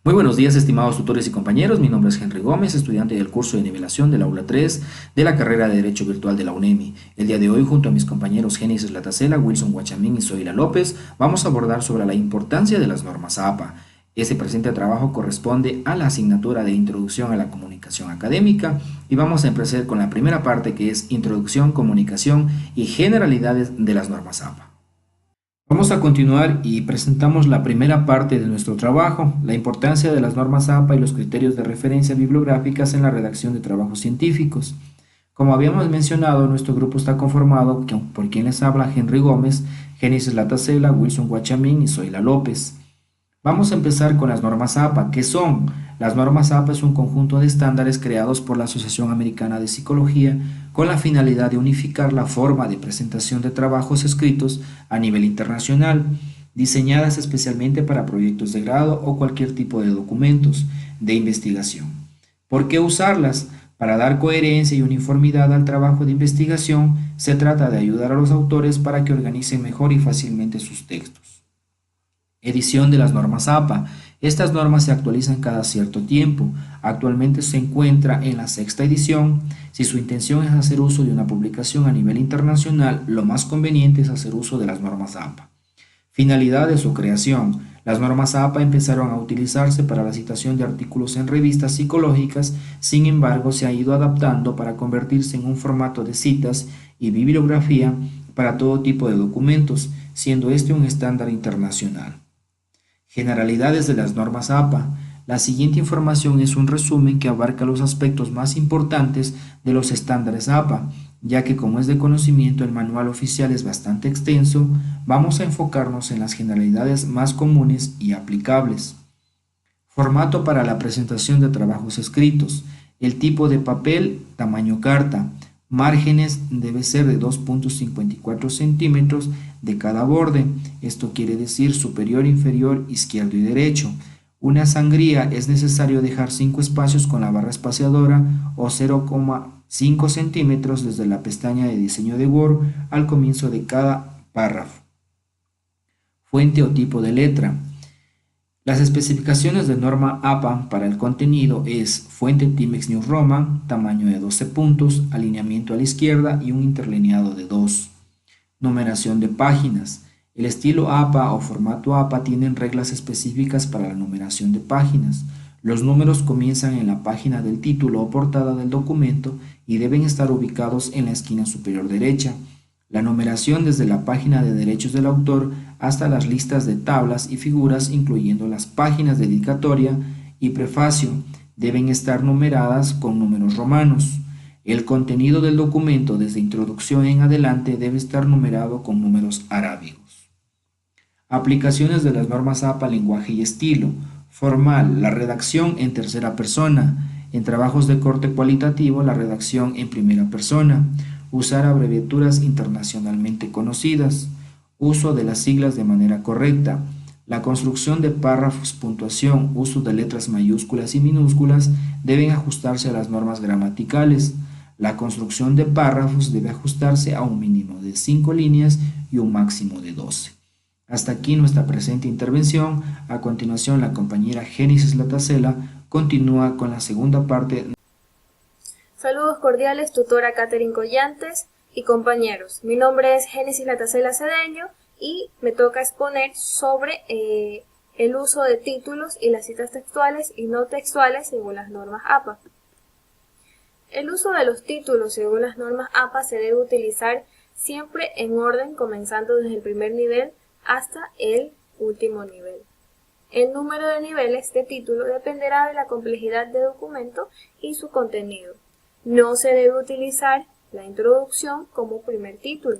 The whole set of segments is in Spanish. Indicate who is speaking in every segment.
Speaker 1: Muy buenos días, estimados tutores y compañeros. Mi nombre es Henry Gómez, estudiante del curso de nivelación del aula 3 de la carrera de Derecho Virtual de la UNEMI. El día de hoy, junto a mis compañeros Génesis Latacela, Wilson Guachamín y Zoila López, vamos a abordar sobre la importancia de las normas APA. Este presente trabajo corresponde a la asignatura de Introducción a la Comunicación Académica y vamos a empezar con la primera parte, que es Introducción, Comunicación y Generalidades de las normas APA. Vamos a continuar y presentamos la primera parte de nuestro trabajo, la importancia de las normas APA y los criterios de referencia bibliográficas en la redacción de trabajos científicos. Como habíamos mencionado, nuestro grupo está conformado por quien les habla: Henry Gómez, Génesis Latacela, Wilson Guachamín y Zoila López. Vamos a empezar con las normas APA. ¿Qué son? Las normas APA es un conjunto de estándares creados por la Asociación Americana de Psicología con la finalidad de unificar la forma de presentación de trabajos escritos a nivel internacional, diseñadas especialmente para proyectos de grado o cualquier tipo de documentos de investigación. ¿Por qué usarlas? Para dar coherencia y uniformidad al trabajo de investigación, se trata de ayudar a los autores para que organicen mejor y fácilmente sus textos. Edición de las normas APA. Estas normas se actualizan cada cierto tiempo. Actualmente se encuentra en la sexta edición. Si su intención es hacer uso de una publicación a nivel internacional, lo más conveniente es hacer uso de las normas APA. Finalidad de su creación. Las normas APA empezaron a utilizarse para la citación de artículos en revistas psicológicas, sin embargo se ha ido adaptando para convertirse en un formato de citas y bibliografía para todo tipo de documentos, siendo este un estándar internacional. Generalidades de las normas APA. La siguiente información es un resumen que abarca los aspectos más importantes de los estándares APA, ya que como es de conocimiento el manual oficial es bastante extenso, vamos a enfocarnos en las generalidades más comunes y aplicables. Formato para la presentación de trabajos escritos. El tipo de papel, tamaño carta. Márgenes debe ser de 2.54 centímetros de cada borde. Esto quiere decir superior, inferior, izquierdo y derecho. Una sangría es necesario dejar 5 espacios con la barra espaciadora o 0,5 centímetros desde la pestaña de diseño de Word al comienzo de cada párrafo. Fuente o tipo de letra. Las especificaciones de norma APA para el contenido es fuente Timex New Roman, tamaño de 12 puntos, alineamiento a la izquierda y un interlineado de 2. Numeración de páginas. El estilo APA o formato APA tienen reglas específicas para la numeración de páginas. Los números comienzan en la página del título o portada del documento y deben estar ubicados en la esquina superior derecha. La numeración desde la página de derechos del autor hasta las listas de tablas y figuras, incluyendo las páginas dedicatoria y prefacio, deben estar numeradas con números romanos. El contenido del documento desde introducción en adelante debe estar numerado con números arábigos. Aplicaciones de las normas APA, lenguaje y estilo. Formal, la redacción en tercera persona. En trabajos de corte cualitativo, la redacción en primera persona. Usar abreviaturas internacionalmente conocidas. Uso de las siglas de manera correcta. La construcción de párrafos, puntuación, uso de letras mayúsculas y minúsculas deben ajustarse a las normas gramaticales. La construcción de párrafos debe ajustarse a un mínimo de 5 líneas y un máximo de 12. Hasta aquí nuestra presente intervención. A continuación, la compañera Génesis Latacela continúa con la segunda parte.
Speaker 2: Saludos cordiales, tutora Catherine Collantes y compañeros. Mi nombre es Génesis Latacela Cedeño y me toca exponer sobre el uso de títulos y las citas textuales y no textuales según las normas APA. El uso de los títulos según las normas APA se debe utilizar siempre en orden, comenzando desde el primer nivel hasta el último nivel. El número de niveles de título dependerá de la complejidad del documento y su contenido. No se debe utilizar la introducción como primer título.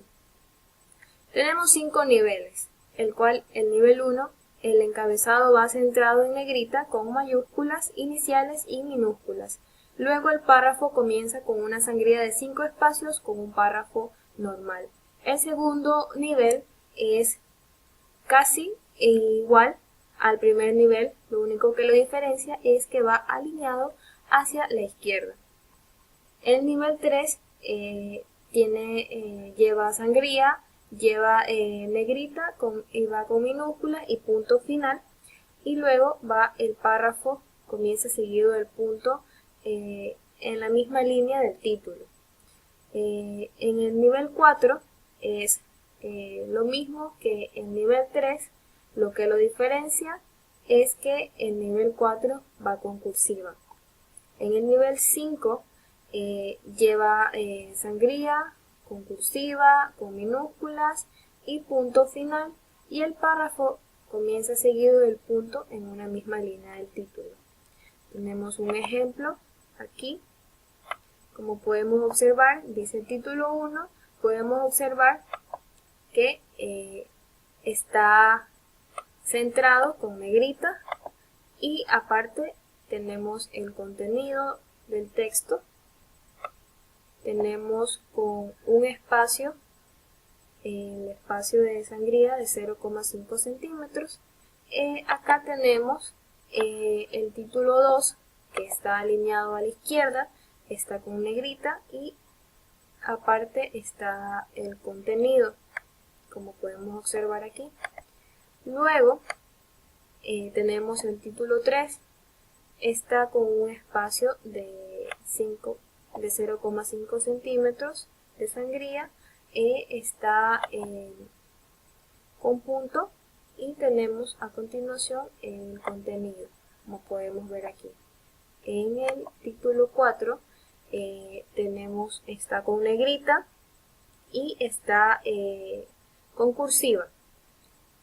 Speaker 2: Tenemos 5 niveles, el cual el nivel 1, el encabezado va centrado en negrita con mayúsculas, iniciales y minúsculas. Luego el párrafo comienza con una sangría de 5 espacios con un párrafo normal. El segundo nivel es casi igual al primer nivel, lo único que lo diferencia es que va alineado hacia la izquierda. El nivel 3 lleva sangría, lleva negrita y va con minúsculas y punto final. y luego va el párrafo, comienza seguido del punto en la misma línea del título. En el nivel 4 es lo mismo que en nivel 3, lo que lo diferencia es que el nivel 4 va con cursiva. En el nivel 5 lleva sangría, con cursiva, con minúsculas y punto final, y el párrafo comienza seguido del punto en una misma línea del título. Tenemos un ejemplo aquí. Como podemos observar, dice el título 1, podemos observar que está centrado con negrita y aparte tenemos el contenido del texto, tenemos con un espacio, el espacio de sangría de 0,5 centímetros. Acá tenemos el título 2 que está alineado a la izquierda, está con negrita y aparte está el contenido, como podemos observar aquí. Luego tenemos el título 3, está con un espacio de 0,5 centímetros de sangría, está con punto y tenemos a continuación el contenido, como podemos ver aquí. En el título 4 está con negrita y está con cursiva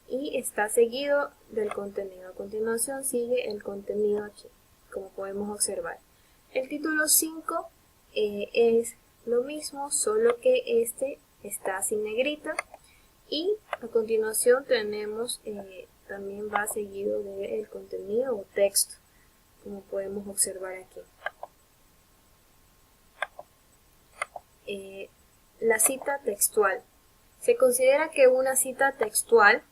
Speaker 2: y está seguido del contenido. A continuación sigue el contenido aquí, como podemos observar. El título 5 es lo mismo, solo que este está sin negrita y a continuación tenemos también va seguido del contenido o texto, como podemos observar aquí. La cita textual. Se considera que una cita textual,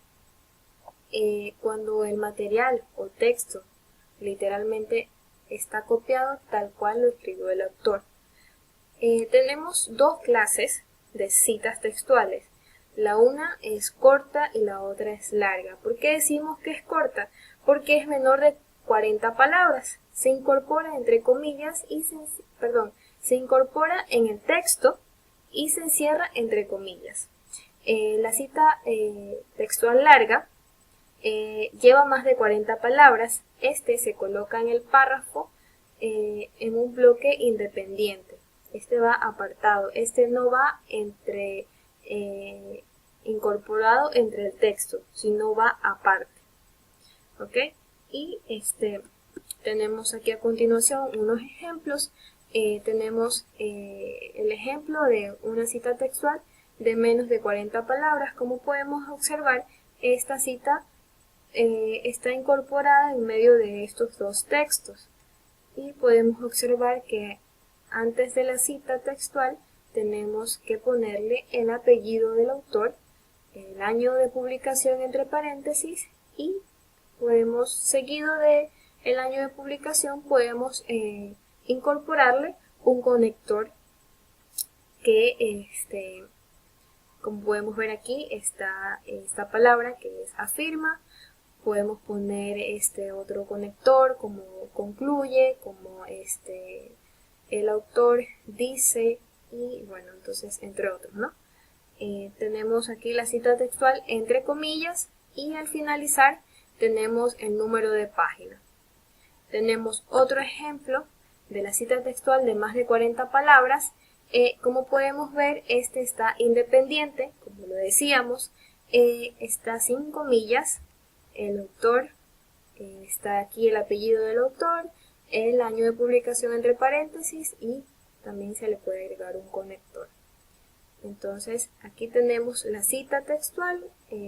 Speaker 2: cuando el material o texto literalmente está copiado tal cual lo escribió el autor. Tenemos dos clases de citas textuales. La una es corta y la otra es larga. ¿Por qué decimos que es corta? Porque es menor de 40 palabras. Se incorpora entre comillas y se incorpora en el texto y se encierra entre comillas. La cita textual larga lleva más de 40 palabras. Este se coloca en el párrafo en un bloque independiente. Este va apartado. Este no va incorporado entre el texto, sino va aparte. ¿Ok? Y tenemos aquí a continuación unos ejemplos. Tenemos el ejemplo de una cita textual de menos de 40 palabras. Como podemos observar, esta cita está incorporada en medio de estos dos textos. Y podemos observar que antes de la cita textual tenemos que ponerle el apellido del autor, el año de publicación entre paréntesis y podemos, seguido de el año de publicación, podemos incorporarle un conector que, como podemos ver aquí, está esta palabra que es afirma. Podemos poner otro conector como concluye, como el autor dice y bueno, entonces entre otros, ¿no? Tenemos aquí la cita textual entre comillas y al finalizar tenemos el número de página. Tenemos otro ejemplo de la cita textual de más de 40 palabras. Como podemos ver, este está independiente, como lo decíamos, está sin comillas, el autor, está aquí el apellido del autor, el año de publicación entre paréntesis y también se le puede agregar un conector. Entonces aquí tenemos la cita textual,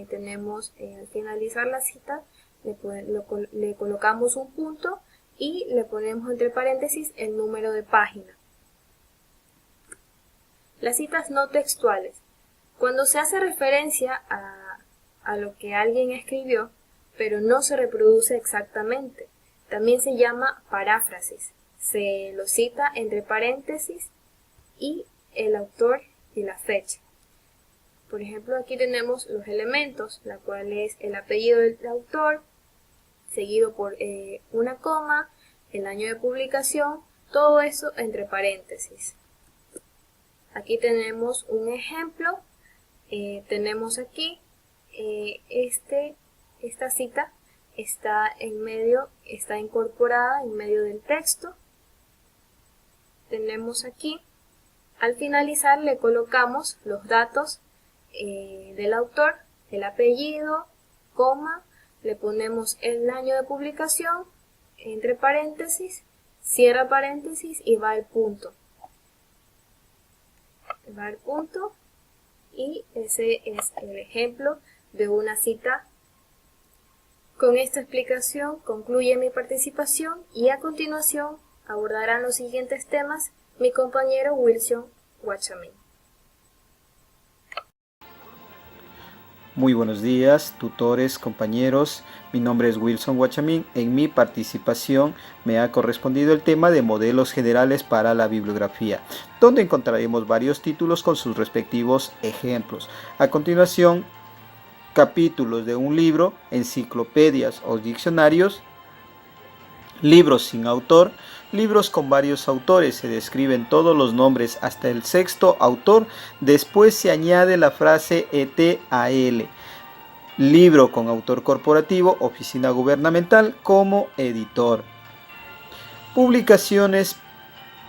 Speaker 2: tenemos al finalizar la cita le colocamos un punto y le ponemos entre paréntesis el número de página. Las citas no textuales. Cuando se hace referencia a lo que alguien escribió, pero no se reproduce exactamente, también se llama paráfrasis. Se lo cita entre paréntesis y el autor y la fecha. Por ejemplo, aquí tenemos los elementos, la cual es el apellido del autor, seguido por una coma, el año de publicación, todo eso entre paréntesis. Aquí tenemos un ejemplo, tenemos aquí esta cita está incorporada en medio del texto. Tenemos aquí, al finalizar le colocamos los datos del autor, el apellido, coma, le ponemos el año de publicación, entre paréntesis, cierra paréntesis y va al punto. Va al punto y ese es el ejemplo de una cita. Con esta explicación concluye mi participación y a continuación abordarán los siguientes temas mi compañero Wilson Guachamín.
Speaker 3: Muy buenos días, tutores, compañeros. Mi nombre es Wilson Guachamín. En mi participación me ha correspondido el tema de modelos generales para la bibliografía, donde encontraremos varios títulos con sus respectivos ejemplos. A continuación, capítulos de un libro, enciclopedias o diccionarios, libros sin autor, libros con varios autores, se describen todos los nombres hasta el sexto autor, después se añade la frase ET-AL, libro con autor corporativo, oficina gubernamental como editor. Publicaciones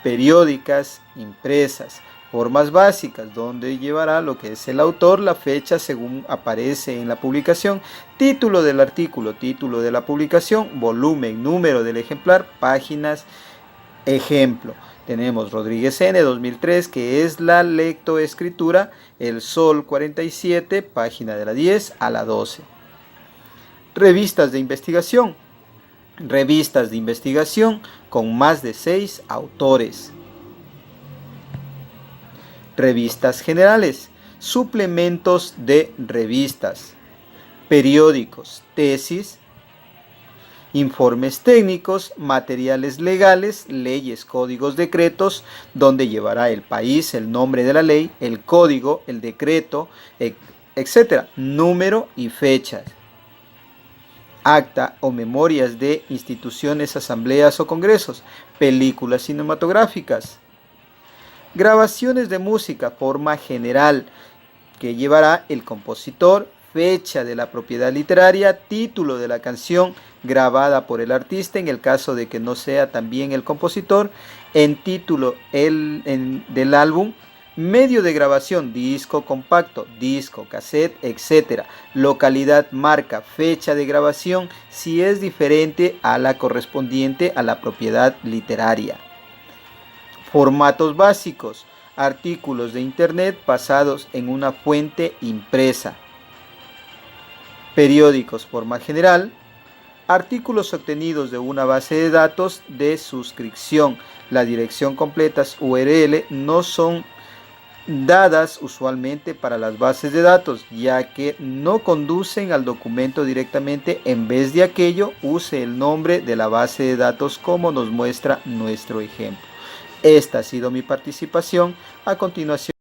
Speaker 3: periódicas impresas. Formas básicas, donde llevará lo que es el autor, la fecha según aparece en la publicación, título del artículo, título de la publicación, volumen, número del ejemplar, páginas, ejemplo. Tenemos Rodríguez N. 2003, que es la lectoescritura, El Sol 47, página de la 10 a la 12. Revistas de investigación. Revistas de investigación con más de 6 autores. Revistas generales, suplementos de revistas, periódicos, tesis, informes técnicos, materiales legales, leyes, códigos, decretos, donde llevará el país, el nombre de la ley, el código, el decreto, etc., número y fechas. Acta o memorias de instituciones, asambleas o congresos, películas cinematográficas. Grabaciones de música, forma general, que llevará el compositor, fecha de la propiedad literaria, título de la canción grabada por el artista, en el caso de que no sea también el compositor, en título del álbum, medio de grabación, disco compacto, disco, cassette, etc. Localidad, marca, fecha de grabación, si es diferente a la correspondiente a la propiedad literaria. Formatos básicos, artículos de internet basados en una fuente impresa. Periódicos, forma general. Artículos obtenidos de una base de datos de suscripción. La dirección completa URL no son dadas usualmente para las bases de datos, ya que no conducen al documento directamente. En vez de aquello, use el nombre de la base de datos como nos muestra nuestro ejemplo. Esta ha sido mi participación. A continuación.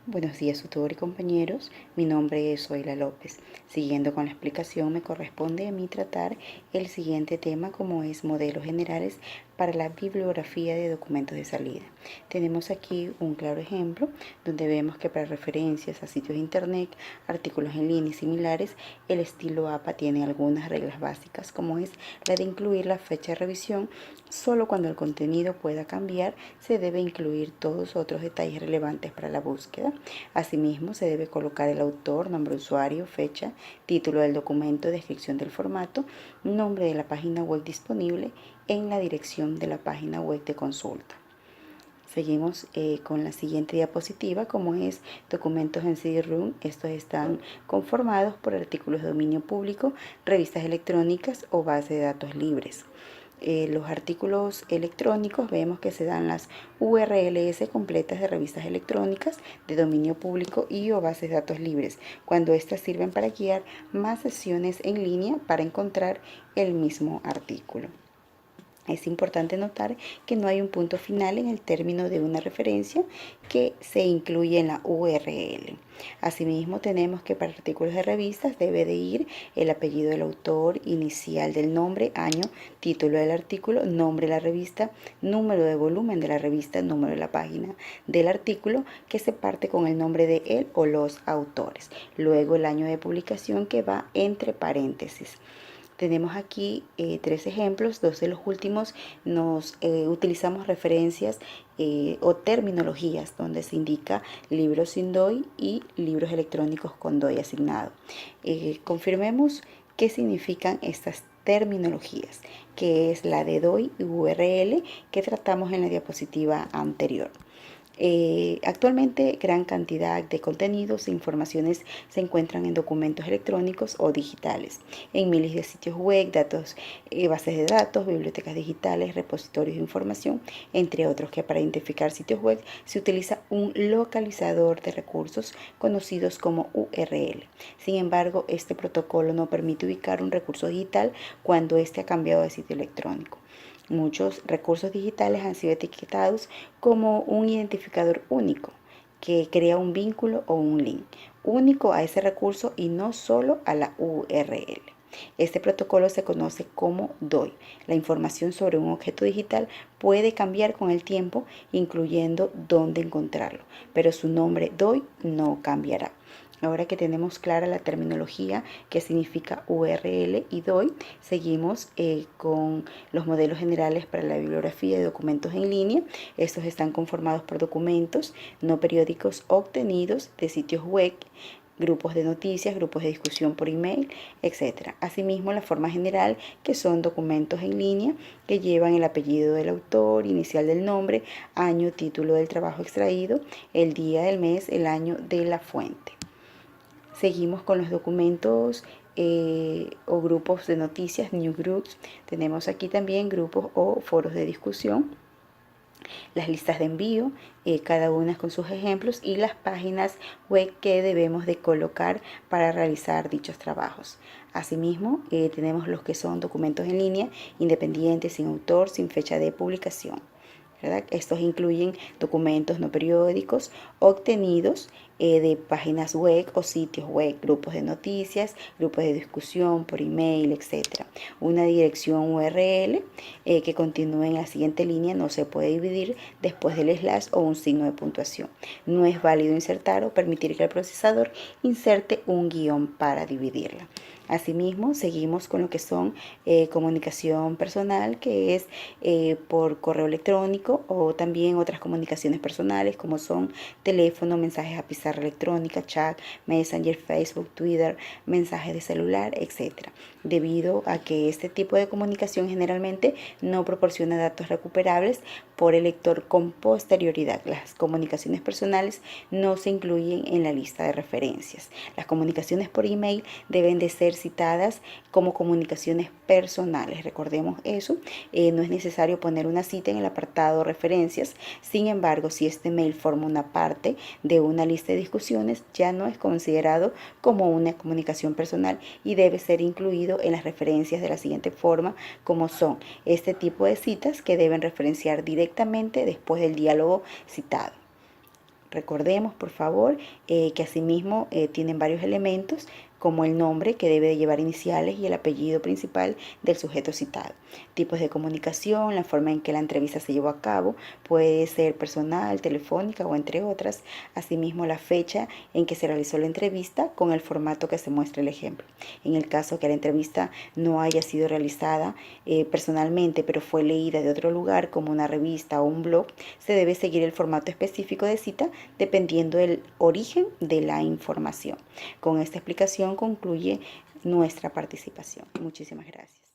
Speaker 4: Buenos días, tutor y compañeros. Mi nombre es Zoila López. Siguiendo con la explicación, me corresponde a mí tratar el siguiente tema, como es modelos generales para la bibliografía de documentos de salida. Tenemos aquí un claro ejemplo donde vemos que para referencias a sitios de internet, artículos en línea y similares, el estilo APA tiene algunas reglas básicas, como es la de incluir la fecha de revisión. Solo cuando el contenido pueda cambiar, se debe incluir todos otros detalles relevantes para la búsqueda. Asimismo, se debe colocar el autor, nombre de usuario, fecha, título del documento, descripción del formato, nombre de la página web disponible en la dirección de la página web de consulta. Seguimos con la siguiente diapositiva, como es documentos en CD-ROOM. Estos están conformados por artículos de dominio público, revistas electrónicas o bases de datos libres. Los artículos electrónicos, vemos que se dan las URLs completas de revistas electrónicas de dominio público y o bases de datos libres, cuando éstas sirven para guiar más sesiones en línea para encontrar el mismo artículo. Es importante notar que no hay un punto final en el término de una referencia que se incluye en la URL. Asimismo, tenemos que para artículos de revistas debe de ir el apellido del autor, inicial del nombre, año, título del artículo, nombre de la revista, número de volumen de la revista, número de la página del artículo, que se parte con el nombre de él o los autores. Luego el año de publicación, que va entre paréntesis. Tenemos aquí 3 ejemplos. 2 de los últimos utilizamos referencias o terminologías donde se indica libros sin DOI y libros electrónicos con DOI asignado. Confirmemos qué significan estas terminologías, que es la de DOI y URL que tratamos en la diapositiva anterior. Actualmente gran cantidad de contenidos e informaciones se encuentran en documentos electrónicos o digitales, en miles de sitios web, bases de datos, bibliotecas digitales, repositorios de información, entre otros, que para identificar sitios web se utiliza un localizador de recursos conocidos como URL. Sin embargo, este protocolo no permite ubicar un recurso digital cuando éste ha cambiado de sitio electrónico. Muchos recursos digitales han sido etiquetados como un identificador único que crea un vínculo o un link único a ese recurso y no solo a la URL. Este protocolo se conoce como DOI. La información sobre un objeto digital puede cambiar con el tiempo, incluyendo dónde encontrarlo, pero su nombre DOI no cambiará. Ahora que tenemos clara la terminología que significa URL y DOI, seguimos con los modelos generales para la bibliografía de documentos en línea. Estos están conformados por documentos no periódicos obtenidos de sitios web, grupos de noticias, grupos de discusión por email, etc. Asimismo, la forma general, que son documentos en línea que llevan el apellido del autor, inicial del nombre, año, título del trabajo extraído, el día del mes, el año de la fuente. Seguimos con los documentos o grupos de noticias, newsgroups. Tenemos aquí también grupos o foros de discusión, las listas de envío, cada una con sus ejemplos, y las páginas web que debemos de colocar para realizar dichos trabajos. Asimismo, tenemos los que son documentos en línea, independientes, sin autor, sin fecha de publicación, ¿verdad? Estos incluyen documentos no periódicos obtenidos de páginas web o sitios web, grupos de noticias, grupos de discusión por email, etc. Una dirección URL que continúe en la siguiente línea no se puede dividir después del slash o un signo de puntuación. No es válido insertar o permitir que el procesador inserte un guión para dividirla. Asimismo, seguimos con lo que son comunicación personal, que es por correo electrónico, o también otras comunicaciones personales como son teléfono, mensajes a pizarra electrónica, chat, Messenger, Facebook, Twitter, mensajes de celular, etc. Debido a que este tipo de comunicación generalmente no proporciona datos recuperables por el lector con posterioridad. Las comunicaciones personales no se incluyen en la lista de referencias. Las comunicaciones por email deben de ser citadas como comunicaciones personales. Recordemos eso. No es necesario poner una cita en el apartado referencias. Sin embargo, si este mail forma una parte de una lista de discusiones, ya no es considerado como una comunicación personal y debe ser incluido en las referencias de la siguiente forma, como son este tipo de citas que deben referenciar directamente después del diálogo citado. Recordemos, por favor, que asimismo tienen varios elementos, como el nombre, que debe de llevar iniciales, y el apellido principal del sujeto citado. Tipos de comunicación, la forma en que la entrevista se llevó a cabo, puede ser personal, telefónica o entre otras. Asimismo, la fecha en que se realizó la entrevista con el formato que se muestra el ejemplo. En el caso que la entrevista no haya sido realizada personalmente, pero fue leída de otro lugar como una revista o un blog, se debe seguir el formato específico de cita dependiendo del origen de la información. Con esta explicación concluye nuestra participación. Muchísimas gracias.